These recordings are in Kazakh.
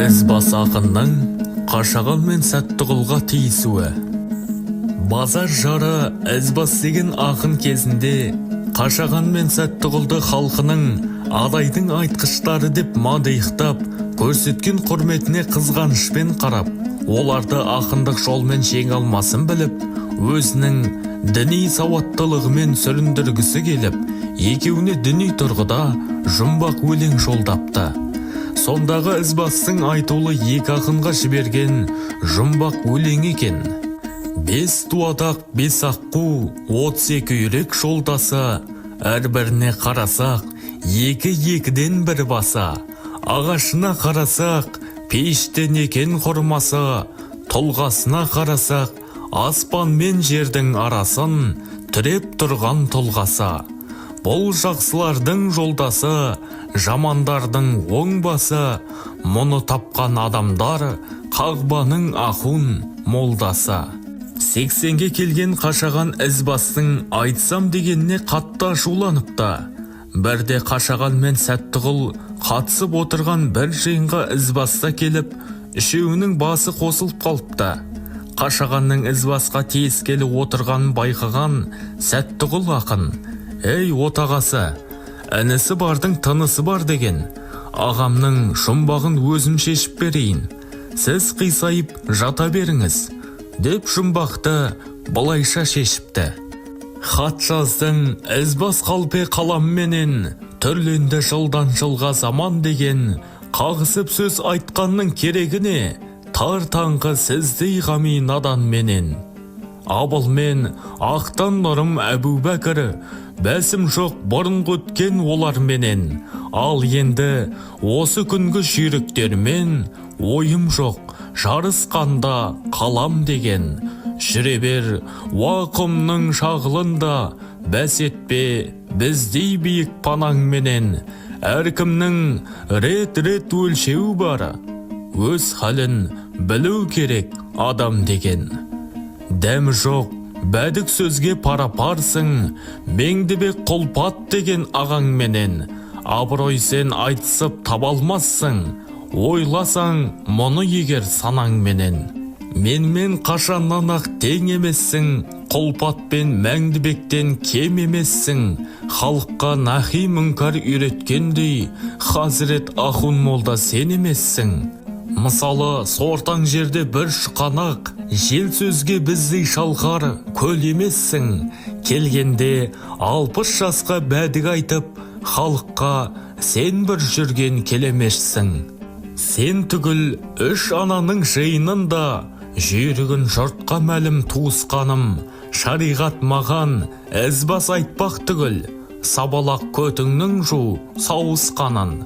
Ізбас ақынның Қашаған мен Сәттіғұлға тиісуі. Базар жары Ізбас деген ақын кезінде Қашаған мен Сәттіғұлды халқының адайдың айтқыштары деп мадиықтап, көрсеткен құрметіне қызғанышпен қарап, оларды ақындық жолмен жеңе алмасын біліп, өзінің діни сауаттылығымен сүріндіргісі келіп, екеуіне діни тұрғыда жұмбақ өлең жолдапты. Сондағы Ізбастың айтулы екі ақынға жіберген жұмбақ өлең екен. Бес туадақ, бес аққу, 32 үйрек жолдасы, әрбіріне қарасақ, екі-екіден бір баса. Ағашына қарасақ, пештен екен құрмасы, тұлғасына қарасақ, аспан мен жердің арасын тіреп тұрған тұлғасы. Бұл жақсылардың жолдасы, жамандардың оңбасы, мұны тапқан адамдар қағбаның ахун молдасы. 80-ге келген Қашаған Ізбастың айтсам дегеніне қатты ашуланыпты. Бірде Қашаған мен Сәттіғұл қатысып отырған бір жиынға Ізбаста келіп, үшеуінің басы қосылып қалыпты. Қашағанның Ізбасқа тиескелі отырғанын байқаған Сәттіғұл ақын: «Ей отағасы, інісі бардың тынысы бар деген. Ағамның жұмбағын өзім шешіп берейін. Сіз қисайып жата беріңіз», деп жұмбақты бұлайша шешіпті. Хат жаздың Ізбас қалпе қаламменен, түрленді жылдан жылға заман деген, қағысып сөз айтқанның керегіне, тар таңғы сіздей ғами надан менен. Абыл мен ақтан нұрым Әбу Бәкір, бәсім жоқ бұрын өткен олар менен. Ал енді осы күнгі жүйріктермен ойым жоқ, жарысқанда қалам деген. Жүре бер уақымның шағылында, бәс етпе біздей биік панаң менен. Әркімнің рет-рет өлшеу бар, өз халін білу керек адам деген. Дәм жоқ, бәдік сөзге пара-парсың, Меңдібек Құлпат деген ағаң менен. Абырой сен айтысып табалмассың, ойласаң мұны егер санаң менен. Менмен қашаннан ақ тең емессің, Құлпат пен Мәңдібектен кем емессің. Халыққа нахи мүнкар үйреткендей, Хазірет Ахун молда сен емессің. Мысалы, сортаң жерде бір шұқанақ, жел сөзге біздей шалқар көл емессің. Келгенде 60 жасқа бәдік айтып, халыққа сен бір жүрген келемешсің. Сен түгіл үш ананың жиынында, жүйрігін жұртқа мәлім туысқаным. Шариғат маған Ізбас айтпақ түгіл, сабалақ көтіңнің жу сауысқанын.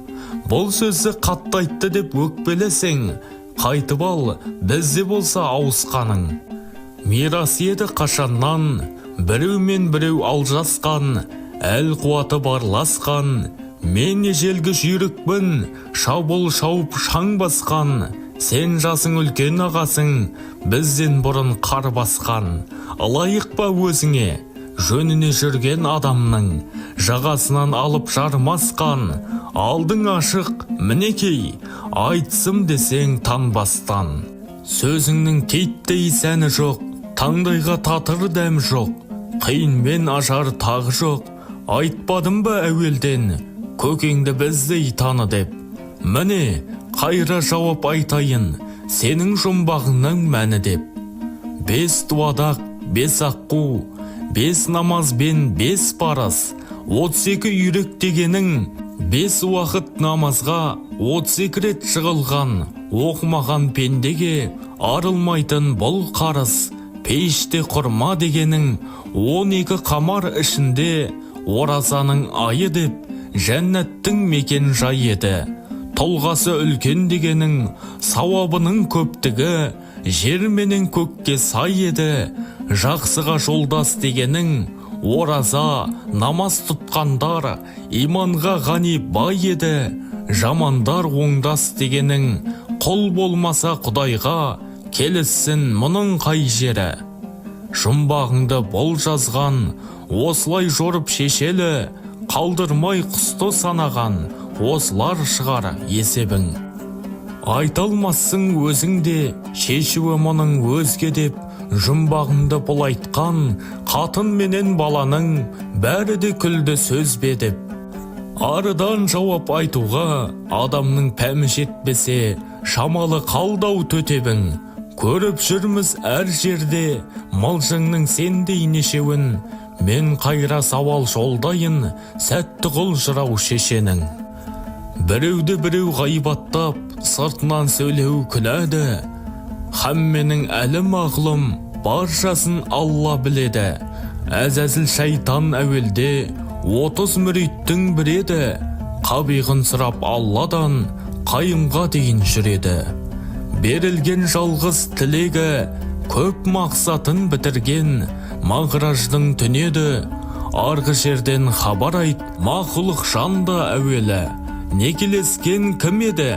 Бұл сөзі қатты айтты деп өкпелесең, қайтып ал, бізде болса ауысқаның. Мирас еді қашаннан, біреу мен біреу алжасқан, әл қуаты барласқан. Мен ежелгі жүйрікпін, шабыл шауып шаң басқан. Сен жасың үлкен ағасың, бізден бұрын қар басқан. Лайық па өзіңе, жөніне жүрген адамның, жағасынан алып жармасқан. Алдың ашық, мінекей, айтсым десең танбастан. Сөзіңнің тейттей сәні жоқ, таңдайға татыр дәм жоқ, қиынмен ажар тағы жоқ. Айтпадым ба әуелден, көкеңді біздей таны деп. Міне, қайра жауап айтайын, сенің жұмбағыңның мәні деп. Бес туадақ, бес аққу, бес намаз бен бес парыз, 32 үйрек дегенің, бес уақыт намазға 32 рет жығылған, оқымаған пендеге арылмайтын бұл қарыз. Пеште құрма дегенің, 12 қамар ішінде оразаның айы деп, жәннаттың мекен жай еді. Тұлғасы үлкен дегенің, сауабының көптігі, жер менен көкке сай еді. Жақсыға жолдас дегенің, ораза, намаз тұтқандар, иманға ғани бай еді. Жамандар оңдас дегенің, құл болмаса Құдайға, келіссін мұның қай жері. Жұмбағыңды бұл жазған, осылай жорып шешелі, қалдырмай құсты санаған, осылар шығар есебің. Айта алмассың өзің де, шешуі мұның өзге деп, жұмбағыңды бұл айтқан, қатын менен баланың, бәрі де күлді сөз бе деп. Арыдан жауап айтуға, адамның пәмі жетпесе, шамалы қалдау төтебің. Көріп жүрміз әр жерде, мылжыңның сендей нешеуін, мен қайра сауал жолдайын, сәтті қыл жырау шешенің. Біреуді біреу ғайбаттап, сыртынан сөйлеу күнәді, хамменің әлім ағылым, баршасын Алла біледі. Әзәзіл шайтан әуелде, 30 мүриттің біреді, қабиғын сұрап Алладан, қайымға дейін жүреді. Берілген жалғыз тілегі, көп мақсатын бітірген, мағраждың түнеді, арғы жерден хабар айт, мақұлық жанды әуелі. Некелескен кім еді?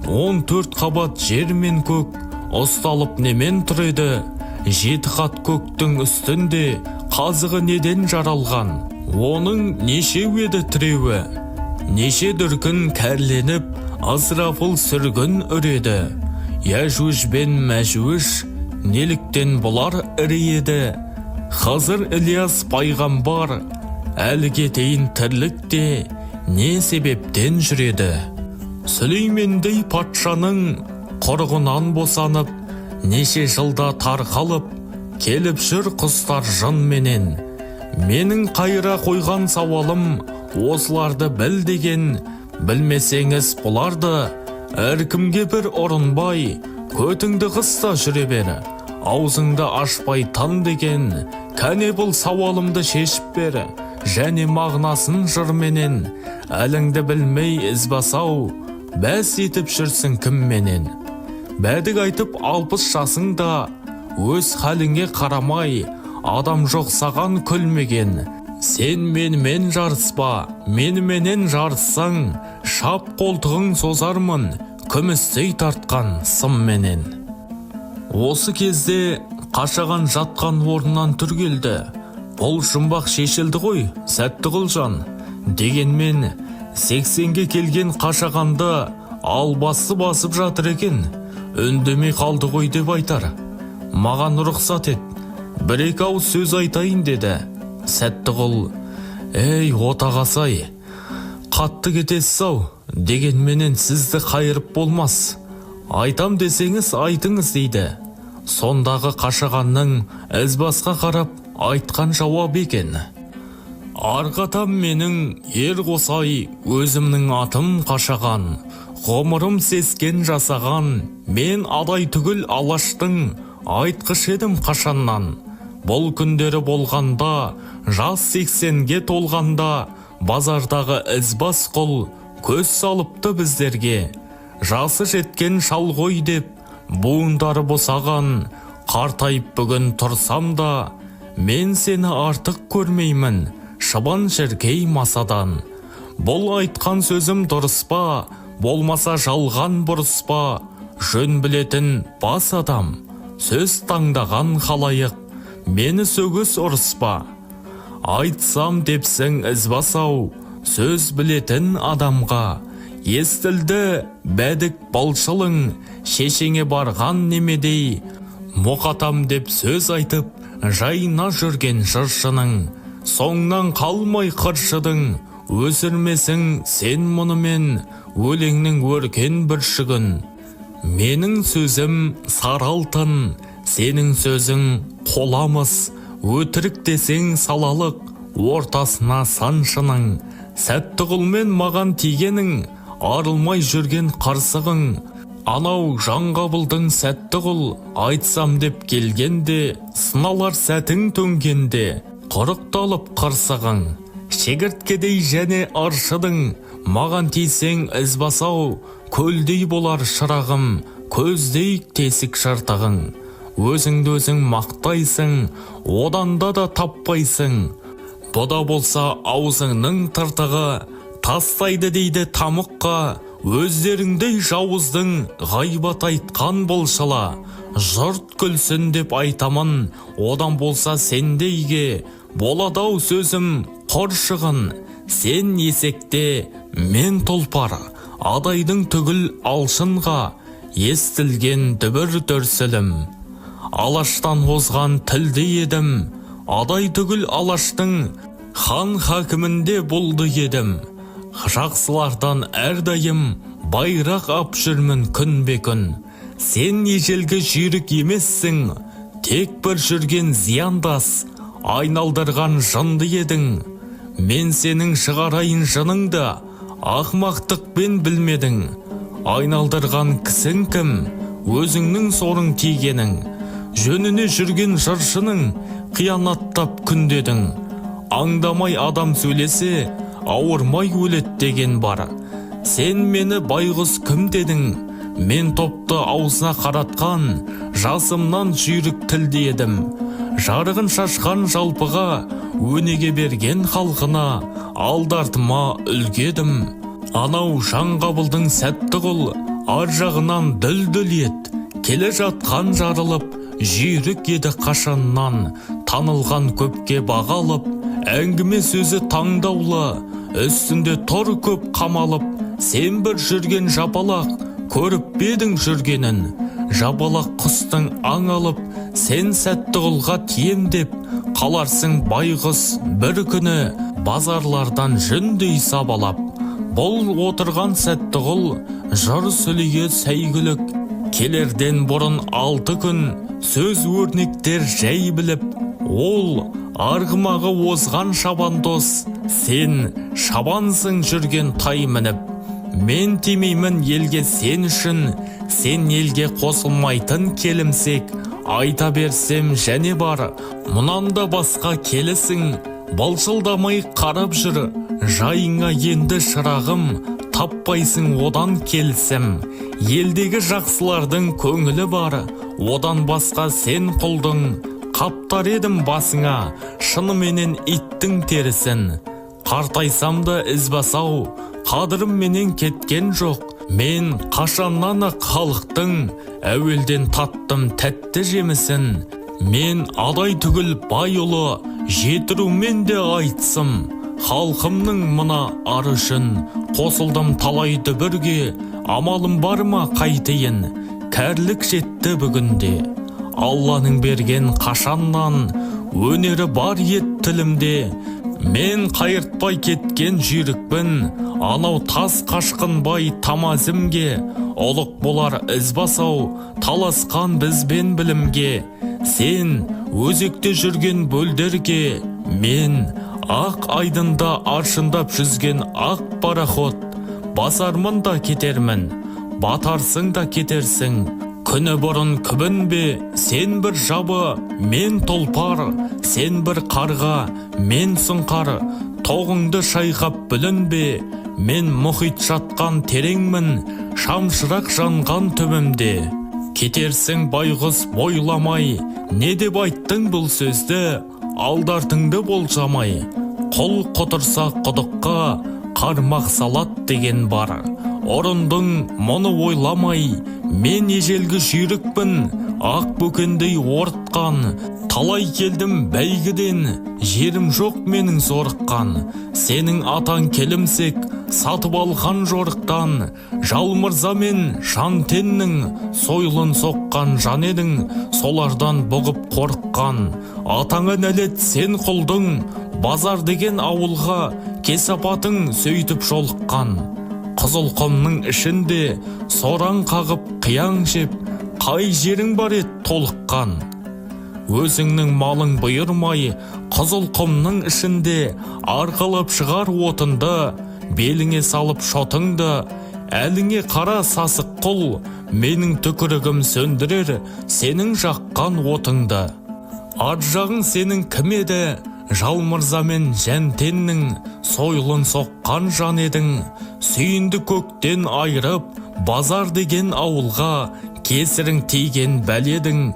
14 қабат жер мен көк, ұсталып немен тұр еді? 7 қат көктің үстінде, қазығы неден жаралған? Оның нешеу еді тіреуі? Неше дүркін кәрленіп, Азрафыл сүргін үреді. Яжуж бен Мәжуж, неліктен бұлар ірі еді? Хызыр Ілияс пайғамбар, әлі кетейін тірлікте, не себептен жүреді? Сүлеймендей патшаның құрығынан босанып, неше жылда тарқалып, келіп жүр құстар жын менен. Менің қайра қойған сауалым, осыларды біл деген, білмесеңіз бұларды, әркімге бір орынбай, көтіңді қыста жүре бер, аузыңды ашпай тан деген, кәне бұл сауалымды шешіп бер, және мағынасын жырменен, әліңді білмей ізбасау, бәс етіп жүрсің кімменен. Бәдік айтып 60 жасыңда, өз халіңе қарамай, адам жоқ саған күлмеген. Сен менімен жарыспа, меніменен жарыссаң, шап қолтығың созармын, күмістей тартқан сымменен. Осы кезде қашаған жатқан орнынан түргелді. Бұл жұмбақ шешілді ғой, сәтті қыл жан. Дегенмен 80-ге келген қашағанды албасы басып жатыр екен. Үндемей қалды ғой деп айтар. Маған рұқсат ет, бір-екі ауыз сөз айтайын деді. Сәтті қыл, ей отағасай, қатты кетесіз-ау, дегенменен сізді қайырып болмас. Айтам десеңіз айтыңыз дейді. Сондағы қашағанның ізбасқа қарап айтқан жауап екен. Арқатам менің ер қосай, өзімнің атым қашаған, ғұмырым сескен жасаған, мен адай түгіл алаштың, айтқыш едім қашаннан. Бұл күндері болғанда, жас 80-ге толғанда, базардағы ізбас құл көз салыпты біздерге. Жасы жеткен шал ғой деп, буындары босаған, қартайып бүгін тұрсам да, мен сені артық көрмеймін, шыбан шіркей масадан. Бұл айтқан сөзім дұрыс па, болмаса жалған бұрыс па, жөн білетін бас адам, сөз таңдаған халайық, мені сөгіс ұрыс па. Айтсам депсің ізбасау, сөз білетін адамға, естілді бәдік балшылың, шешеңе барған немедей, мұқатам деп сөз айтып, жайына жүрген жыршының, соңнан қалмай қыршыдың, өсірмесің сен мұнымен, өлеңнің өркен бүршігін. Менің сөзім саралтын, сенің сөзің қоламыз, өтірік десең салалық, ортасына саншының. Сәтті құлмен маған тигенің, арылмай жүрген қарсығың. Анау жаңғабылдың сәтті құл, айтсам деп келгенде, сыналар сәтің төнгенде, құрықталып қырсығың. Шегірткедей және аршыдың, маған тисең ізбасау, көлдей болар шырағым, көздей тесік шыртығың. Өзіңді өзің мақтайсың, оданда да таппайсың. Бұда болса аузыңның тыртығы, тастайды дейді тамыққа, өздеріңдей жауыздың ғайбат айтқан болшыла. Жұрт күлсін деп айтамын, одан болса сендейге, боладау сөзім қоршығын. Сен есекте, мен тұлпар, адайдың түгіл алшынға, естілген дүбір дүрсілім. Алаштан озған тілді едім, адай түгіл алаштың хан хакімінде болды едім. Жақсылардан әрдайым байрақ ап жүрмін күнбе күн. Сен ежелгі жүйрік емессің, тек бір жүрген зияндас, айналдырған жынды едің. Мен сенің шығарайын жыныңды, ақмақтықпен білмедің. Айналдырған кісің кім, өзіңнің сорың тигенің. Жөніне жүрген жыршының, қиянаттап күндедің. Аңдамай адам сөйлесе, ауырмай өлет деген бар. Сен мені байғұс кім дедің, мен топты аузына қаратқан, жасымнан жүйрік тілді едім. Жарығын шашқан жалпыға, өнеге берген халқына, алдартыма үлгедім. Анау Жанғабылдың сәтті құл, ар жағынан дүл-дүл ет, келе жатқан жарылып, жүйрік еді қашаннан, танылған көпке бағалып, әңгіме сөзі таңдаулы, үстінде тұр көп қамалып. Сен бір жүрген жапалақ, көріп бедің жүргенін. Жабалақ құстың аң алып, сен сәтті құлға тиемдеп, қаларсың байғұс бір күні, базарлардан жүндей сабалап. Бұл отырған сәтті құл, жыр сүліге сәйгілік, келерден бұрын 6 күн, сөз өрнектер жай біліп. Ол арғымағы озған шабандос, сен шабансың жүрген тай мініп. Мен тимеймін елге сен үшін, сен елге қосылмайтын келімсек, айта берсем және бар, мұнанда басқа келісің. Балшылдамай қарап жүр, жайыңа енді шырағым, таппайсың одан келсім. Елдегі жақсылардың көңілі бар, одан басқа сен құлдың. Қаптар едім басыңа, шыныменен иттің терісін. Қартайсам да ізбасау, қадырым менен кеткен жоқ. Мен қашаннан-ақ халықтың, әуелден таттым тәтті жемісін. Мен адай түгіл бай ұлы, жетірумен де айтсым. Халқымның мына ары үшін, қосылдым талай дүбірге. Амалым бар ма қайтейін, кәрлік жетті бүгінде. Алланың берген қашаннан, өнері бар ет тілімде. Мен қайыртпай кеткен жүйрікпін, анау тас қашқынбай тамазімге. Олық болар ізбасау, таласқан бізбен білімге. Сен өзекте жүрген бөлдерге, мен ақ айдында аршындап жүзген ақ пароход. Басармын да кетермін, батарсың да кетерсің. Күні бұрын күбінбе, сен бір жабы, мен тұлпар. Сен бір қарға, мен сұңқар. Тоғыңды шайқап бүлінбе, мен мұхит жатқан тереңмін, шамшырақ жанған түбімде. Кетерсің байғұс бойламай, не деп айттың бұл сөзді, алдартыңды болжамай. Құл құтырса құдыққа, қармақ салат деген бар. Орындың мұны ойламай, мен ежелгі жүйрікпін, ақ бөкендей орытқан. Талай келдім бәйгіден, жерім жоқ менің зорыққан. Сенің атаң келімсек, сатып алған жорықтан. Жалмырза мен Жантеннің сойылын соққан жан едің, солардан бұғып қорыққан. Атаңа нәлет сен құлдың, базар деген ауылға кесапатың сөйтіп жолыққан. Қызылқұмның ішінде сораң қағып қияң жеп, қай жерің бар ет толыққан. Өзіңнің малың бұйырмай, Қызылқұмның ішінде арқалап шығар отынды, беліңе салып шотыңды. Әліңе қара сасық құл, менің түкірігім сөндірер сенің жаққан отыңды. Ар жағың сенің кім еді? Жалмырза мен Жантеннің сойылын соққан жан едің. Сүйінді көктен айырып, базар деген ауылға кесірің тиген бәледің.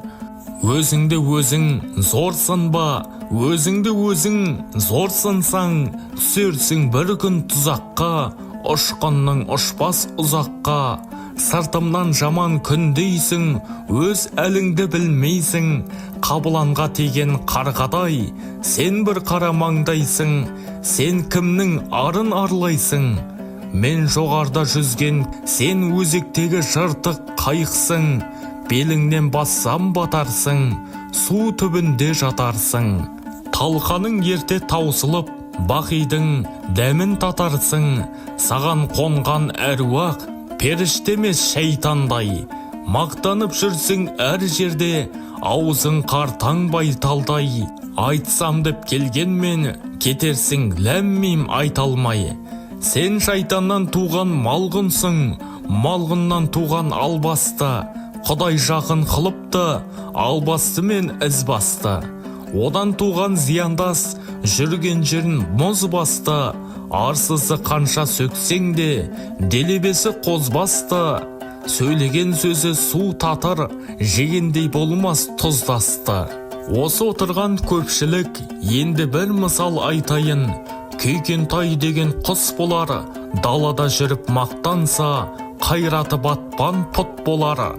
Өзіңді өзің зорсын ба, өзіңді өзің зорсынсаң, түсерсің бір күн тұзаққа, ұшқынның ұшпас ұзаққа. Сыртымнан жаман күндейсің, өз әліңді білмейсің. Қабыланға теген қарғадай, сен бір қара маңдайсың. Сен кімнің арын арлайсың? мен жоғарда жүзген, сен өзектегі жыртық қайықсың. Беліңнен бассам батарсың, су түбінде жатарсың. Талқаның ерте таусылып, бақидың дәмін татарсың. Саған қонған әруақ періште емес шайтандай. Мақтанып жүрсің әр жерде, аузың қартаң байталдай. Айтсам деп келгенмен кетерсің ләм-мим айта алмай. Сен шайтаннан туған малғынсың, малғыннан туған албасты. Құдай жақын қылыпты, албасты мен ізбасты. Одан туған зияндас, жүрген жерін мұз басты. Арсызы қанша сөксең де, делебесі қозбасты. Сөйлеген сөзі су татыр, жегендей болмас тұздасты. Осы отырған көпшілік енді бір мысал айтайын. Күйкентай деген құс болар, далада жүріп мақтанса, қайраты батпан пұт болар.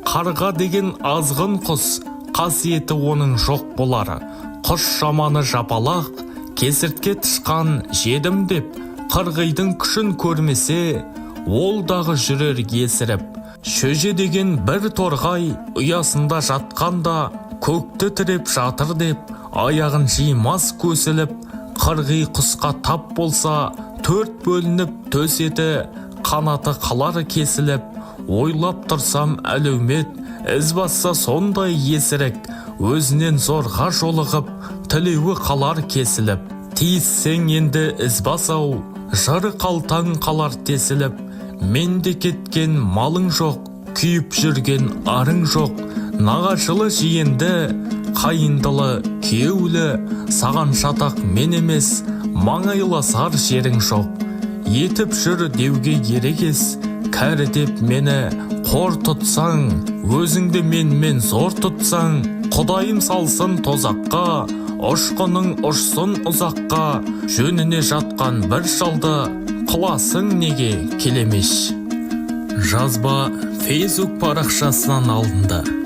Қарға деген азғын құс, қасиеті оның жоқ болар. Құс жаманы жапалақ, кесіртке тышқан жедім деп, қырғидың күшін көрмесе, ол дағы жүрер есіріп. Шөже деген бір торғай, ұясында жатқанда, көкті тіреп жатыр деп, аяғын жимас көсіліп. Қырғи құсқа тап болса, төрт бөлініп төсеті, қанаты қалар кесіліп. Ойлап тұрсам әлеумет, із басса сондай есірік. Өзінен зорға жолығып, тілеуі қалар кесіліп. Тиіссең енді із басау, жыры қалтаң қалар тесіліп. Менде кеткен малың жоқ, күйіп жүрген арың жоқ. Нағашылы жиенді, қайындылы кеулі, саған шатақ мен емес, маңайласар жерің жоқ. Етіп жүр деуге ерегес, кәрі деп мені қор тұтсаң, өзіңді менмен зор тұтсаң, Құдайым салсын тозаққа, ұшқының ұшсын ұзаққа. Жөніне жатқан бір шалды қыласың неге келемеш. Жазба Facebook парақшасынан алынды.